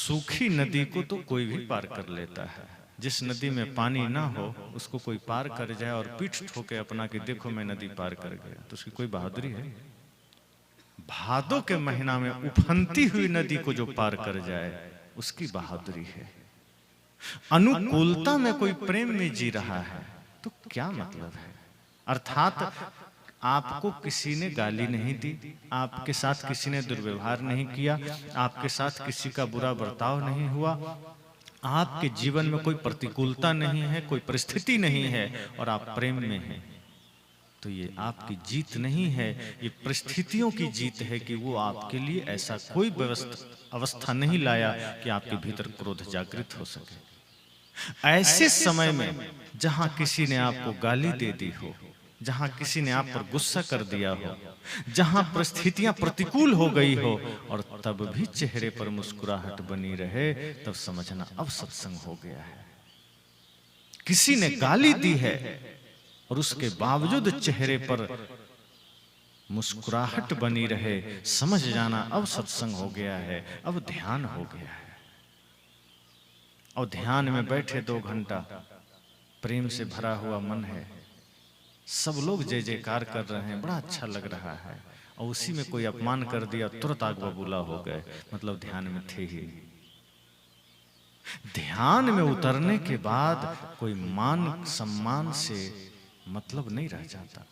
सूखी नदी को तो कोई भी पार कर लेता है, जिस नदी में पानी ना हो उसको कोई पार कर जाए और पीठ ठोके अपना कि देखो मैं नदी पार कर गया, तो उसकी कोई बहादुरी है? भादों के महीना में उफनती हुई नदी को जो पार कर जाए उसकी बहादुरी है। अनुकूलता में कोई प्रेम में जी रहा है तो क्या मतलब है? अर्थात आपको किसी ने गाली नहीं दी, आपके साथ किसी ने दुर्व्यवहार नहीं किया, आपके साथ किसी का बुरा बर्ताव नहीं हुआ, आपके जीवन में कोई प्रतिकूलता नहीं है, कोई परिस्थिति नहीं है और आप प्रेम में हैं, तो ये आपकी जीत नहीं है, ये परिस्थितियों की जीत है कि वो आपके लिए ऐसा कोई अवस्था नहीं लाया कि आपके भीतर क्रोध जागृत हो सके। ऐसे समय में जहां किसी ने आपको गाली दे दी हो, जहां किसी ने आप पर गुस्सा कर दिया हो, जहां परिस्थितियां प्रतिकूल हो गई हो और तब भी चेहरे पर मुस्कुराहट बनी रहे, तब समझना अब सत्संग हो गया है। किसी ने गाली दी है और उसके बावजूद चेहरे पर मुस्कुराहट बनी रहे, समझ जाना अब सत्संग हो गया है, अब ध्यान हो गया है। और ध्यान में बैठे 2 घंटा, प्रेम से भरा हुआ मन है, सब लोग जय जयकार कर रहे हैं, बड़ा अच्छा लग रहा है, और उसी में कोई अपमान कर दिया, तुरंत आग बबूला हो गए, मतलब ध्यान में थे ही नहीं। ध्यान में उतरने के बाद कोई मान सम्मान से मतलब नहीं रह जाता,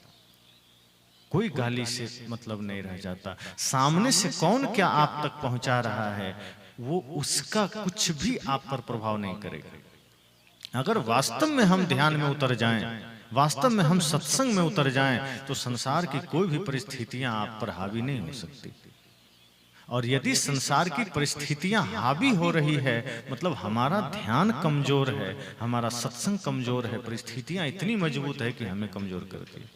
कोई गाली से मतलब नहीं रह जाता, सामने से कौन क्या आप तक पहुंचा रहा है वो उसका कुछ भी आप पर प्रभाव नहीं करेगा। अगर वास्तव में हम ध्यान में उतर जाएं, वास्तव में हम सत्संग में उतर जाएं, तो संसार की कोई भी परिस्थितियां आप पर हावी नहीं हो सकती। और यदि संसार की परिस्थितियां हावी हो रही है, मतलब हमारा ध्यान कमजोर है, हमारा सत्संग कमजोर है, परिस्थितियां इतनी मजबूत है कि हमें कमजोर करती है।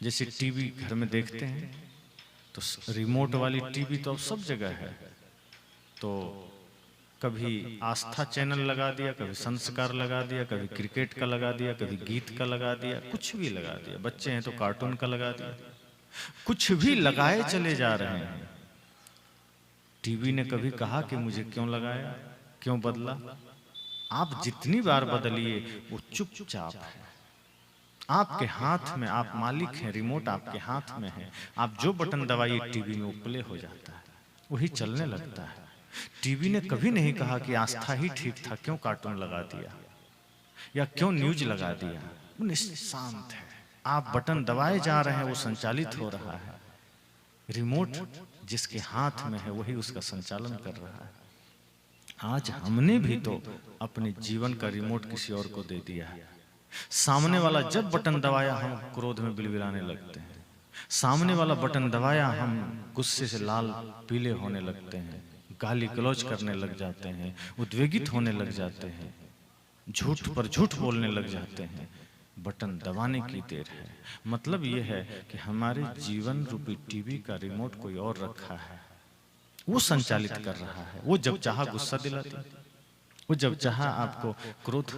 जैसे टीवी घर में देखते हैं तो रिमोट वाली टीवी तो अब सब जगह है, तो कभी आस्था चैनल लगा दिया, कभी संस्कार लगा दिया, कभी क्रिकेट का लगा दिया, कभी गीत का लगा दिया, कुछ भी लगा दिया, बच्चे हैं तो कार्टून का लगा दिया, कुछ भी लगाए चले जा रहे हैं। टीवी ने कभी कहा कि मुझे क्यों लगाया, क्यों बदला? आप जितनी बार बदलिए वो चुपचाप है, आपके हाथ में, आप मालिक हैं, रिमोट आपके हाथ में है, आप जो बटन दबाइए टीवी में वो प्ले हो जाता है, वही चलने लगता है। टीवी ने कभी नहीं कहा कि आस्था ही ठीक था, क्यों कार्टून लगा दिया या क्यों न्यूज लगा दिया, वो निशांत है, आप बटन दबाए जा रहे हैं, वो संचालित हो रहा है, रिमोट जिसके हाथ में है वही उसका संचालन कर रहा है। आज हमने भी तो अपने जीवन का रिमोट किसी और को दे दिया है। सामने वाला जब बटन दबाया हम क्रोध में बिलबिलाने लगते हैं, सामने वाला बटन दबाया हम गुस्से से लाल पीले होने लगते हैं, गाली गलौज करने लग जाते हैं, उद्वेगित होने लग जाते हैं, झूठ पर झूठ बोलने लग जाते हैं। बटन दबाने की देर है। मतलब यह है कि हमारे जीवन रूपी टीवी का रिमोट कोई और रखा है, वो संचालित कर रहा है। वो जब चाहा गुस्सा दिलाता, वो जब चाहा आपको क्रोध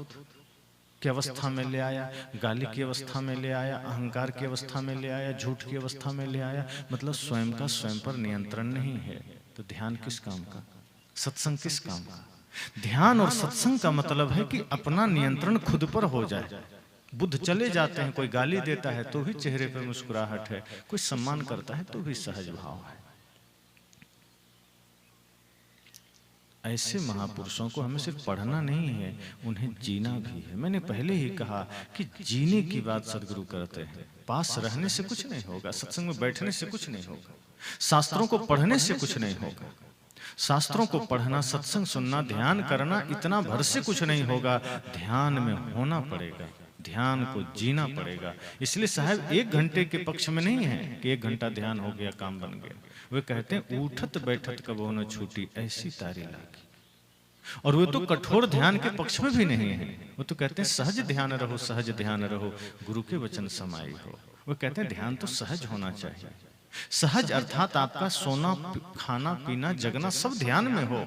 की अवस्था में ले आया, गाली की अवस्था में ले आया, अहंकार की अवस्था में ले आया, झूठ की अवस्था में ले आया। मतलब स्वयं का स्वयं पर नियंत्रण नहीं है, तो ध्यान किस काम का, सत्संग किस काम का? ध्यान और सत्संग का मतलब है कि अपना नियंत्रण खुद पर हो जाए। बुद्ध चले जाते हैं, कोई गाली देता है तो भी चेहरे पर मुस्कुराहट है, कोई सम्मान करता है तो भी सहज भाव है। ऐसे महापुरुषों को हमें सिर्फ पढ़ना नहीं है, उन्हें जीना भी है। मैंने पहले ही कहा कि जीने की बात सदगुरु करते हैं। पास रहने से कुछ नहीं होगा, सत्संग में बैठने से कुछ नहीं होगा, शास्त्रों को पढ़ने से कुछ नहीं होगा। शास्त्रों को पढ़ना, सत्संग सुनना, ध्यान करना, इतना भर से कुछ नहीं होगा। ध्यान में होना पड़ेगा, ध्यान को जीना पड़ेगा। इसलिए साहब 1 घंटे के पक्ष में नहीं है कि 1 घंटा ध्यान हो गया, काम बन गया। वे कहते हैं उठत बैठत कबो न छूटी, ऐसी तारी लागी। और वे तो कठोर ध्यान के पक्ष में भी नहीं है, वो तो कहते हैं सहज ध्यान रहो, सहज ध्यान रहो, गुरु के वचन समाई हो। वो कहते हैं ध्यान तो सहज होना चाहिए। सहज अर्थात आपका सोना, खाना, पीना, जगना सब ध्यान में हो,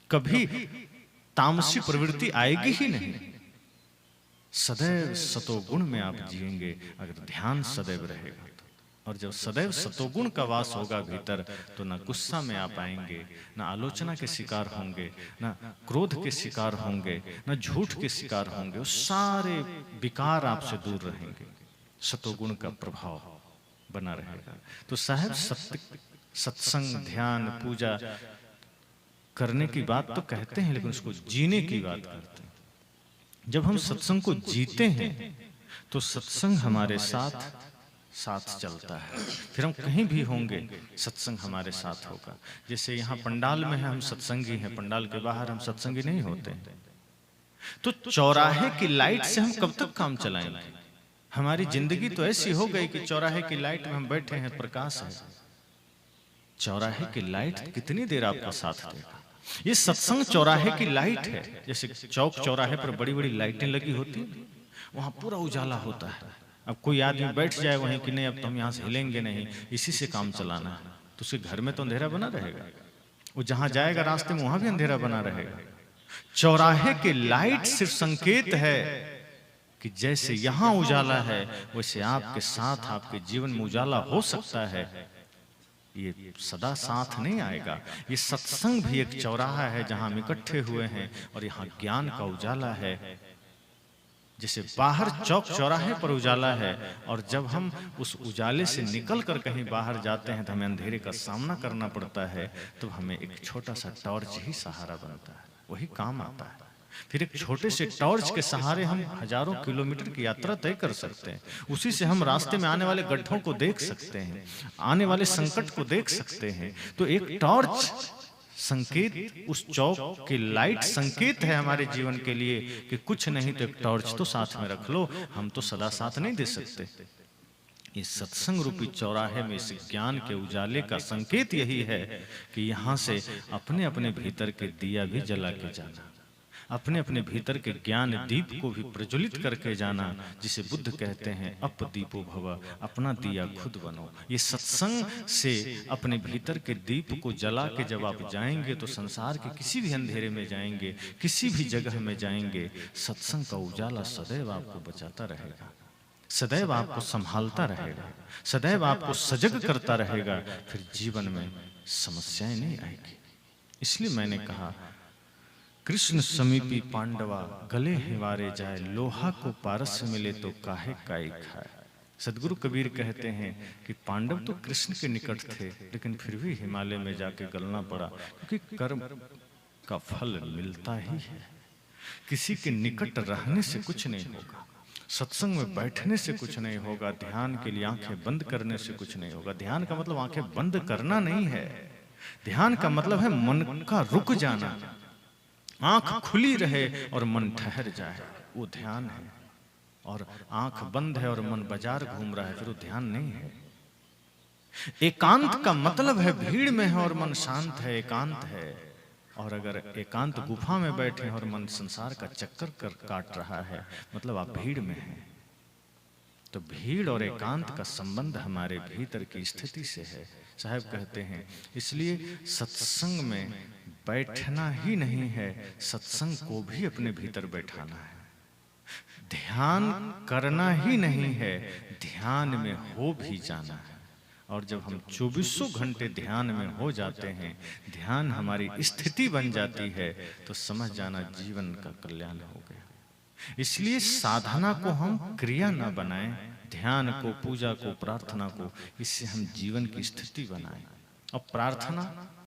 कभी तामसी प्रवृत्ति आएगी ही नहीं। सदैव सतोगुण में आप जिएंगे अगर ध्यान सदैव रहेगा। और जब सदैव सतोगुण का वास होगा भीतर, तो ना गुस्सा में आ पाएंगे, ना आलोचना के शिकार होंगे, ना क्रोध के शिकार होंगे, ना झूठ के शिकार होंगे। वो सारे विकार आपसे दूर रहेंगे, सतोगुण का प्रभाव बना रहेगा। तो साहब सत्संग, ध्यान, पूजा करने की बात तो कहते हैं, लेकिन उसको जीने की बात करते हैं। जब हम सत्संग को जीते हैं तो सत्संग हमारे साथ चलता है। फिर हम कहीं भी होंगे, सत्संग हमारे साथ होगा। जैसे यहाँ पंडाल में है, हम सत्संगी हैं, पंडाल के बाहर हम सत्संगी नहीं होते। तो चौराहे की लाइट से हम कब तक काम चलाएंगे? हमारी जिंदगी तो ऐसी हो गई कि चौराहे की लाइट में हम बैठे हैं, प्रकाश है। चौराहे की लाइट कितनी देर आपका साथ देगा? ये सत्संग चौराहे की लाइट है। जैसे चौक चौराहे पर बड़ी बड़ी लाइटें लगी होती हैं, वहां पूरा उजाला होता है। अब कोई आदमी बैठ जाए वहीं कि नहीं अब तो हम यहाँ से हिलेंगे नहीं, इसी से काम चलाना है, तो उसके घर में तो अंधेरा बना रहेगा। वो जहां जाएगा रास्ते में वहां भी अंधेरा बना रहेगा। चौराहे की लाइट सिर्फ संकेत है कि जैसे यहाँ उजाला है वैसे आपके साथ, आपके जीवन में उजाला हो सकता है। ये सदा साथ नहीं आएगा। ये सत्संग भी एक चौराहा है जहां हम इकट्ठे हुए हैं और यहाँ ज्ञान का उजाला है। जैसे बाहर चौक चौराहे पर उजाला है, और जब हम उस उजाले से निकल कर कहीं बाहर जाते हैं तो हमें अंधेरे का सामना करना पड़ता है, तो हमें एक छोटा सा टॉर्च ही सहारा बनता है, वही काम आता है। फिर एक छोटे से टॉर्च के सहारे हम हजारों किलोमीटर की यात्रा तय कर सकते हैं। उसी से हम रास्ते में आने वाले गड्ढों को देख सकते हैं, आने वाले संकट को देख सकते हैं। तो एक टॉर्च संकेत, उस चौक की लाइट संकेत है हमारे जीवन के लिए कि कुछ नहीं तो एक टॉर्च तो साथ में रख लो, हम तो सदा साथ नहीं दे सकते। ये सत्संग रूपी चौराहे में इस ज्ञान के उजाले का संकेत यही है कि यहाँ से अपने अपने भीतर के दिया भी जला के जाना, अपने अपने भीतर के ज्ञान दीप को भी प्रज्वलित करके जाना, जिसे बुद्ध कहते हैं अप दीपो भव, अपना दिया खुद बनो। ये सत्संग से अपने भीतर के दीप को जला के जब आप जाएंगे तो संसार के किसी भी अंधेरे में जाएंगे, किसी भी जगह में जाएंगे, सत्संग का उजाला सदैव आपको बचाता रहेगा, सदैव आपको संभालता रहेगा, सदैव आपको सजग करता रहेगा। फिर जीवन में समस्याएं नहीं आएगी। इसलिए मैंने कहा कृष्ण समीपी पांडवा, गले हिवारे जाए, लोहा को पारस मिले तो काहे काई खाए। सदगुरु कबीर कहते हैं कि पांडव तो कृष्ण के निकट थे, लेकिन फिर भी हिमालय में जाके गलना पड़ा, क्योंकि कर्म का फल मिलता ही है। किसी के निकट रहने से कुछ नहीं होगा, सत्संग में बैठने से कुछ नहीं होगा, ध्यान के लिए आंखें बंद करने से कुछ नहीं होगा। ध्यान का मतलब आंखें बंद करना नहीं है, ध्यान का मतलब है मन का रुक जाना, आंख खुली रहे और मन ठहर जाए, वो ध्यान है। और आंख बंद है और मन बाजार घूम रहा है, फिर वो ध्यान नहीं है। एकांत का मतलब है भीड़ में है और मन शांत है, एकांत है। और अगर एकांत गुफा में बैठे हैं और मन संसार का चक्कर काट रहा है, मतलब आप भीड़ में हैं। तो भीड़ और एकांत का संबंध हमारे भीतर की स्थिति से है। साहब कहते हैं इसलिए सत्संग में बैठना ही नहीं है, सत्संग को भी अपने भीतर बैठाना है। ध्यान करना ही नहीं है, ध्यान में हो भी जाना है। और जब हम 24 घंटे ध्यान में हो जाते हैं, ध्यान हमारी स्थिति बन जाती है, तो समझ जाना जीवन का कल्याण हो गया। इसलिए साधना को हम क्रिया ना बनाएं, ध्यान को, पूजा को, प्रार्थना को, इससे हम जीवन की स्थिति बनाएं। और प्रार्थना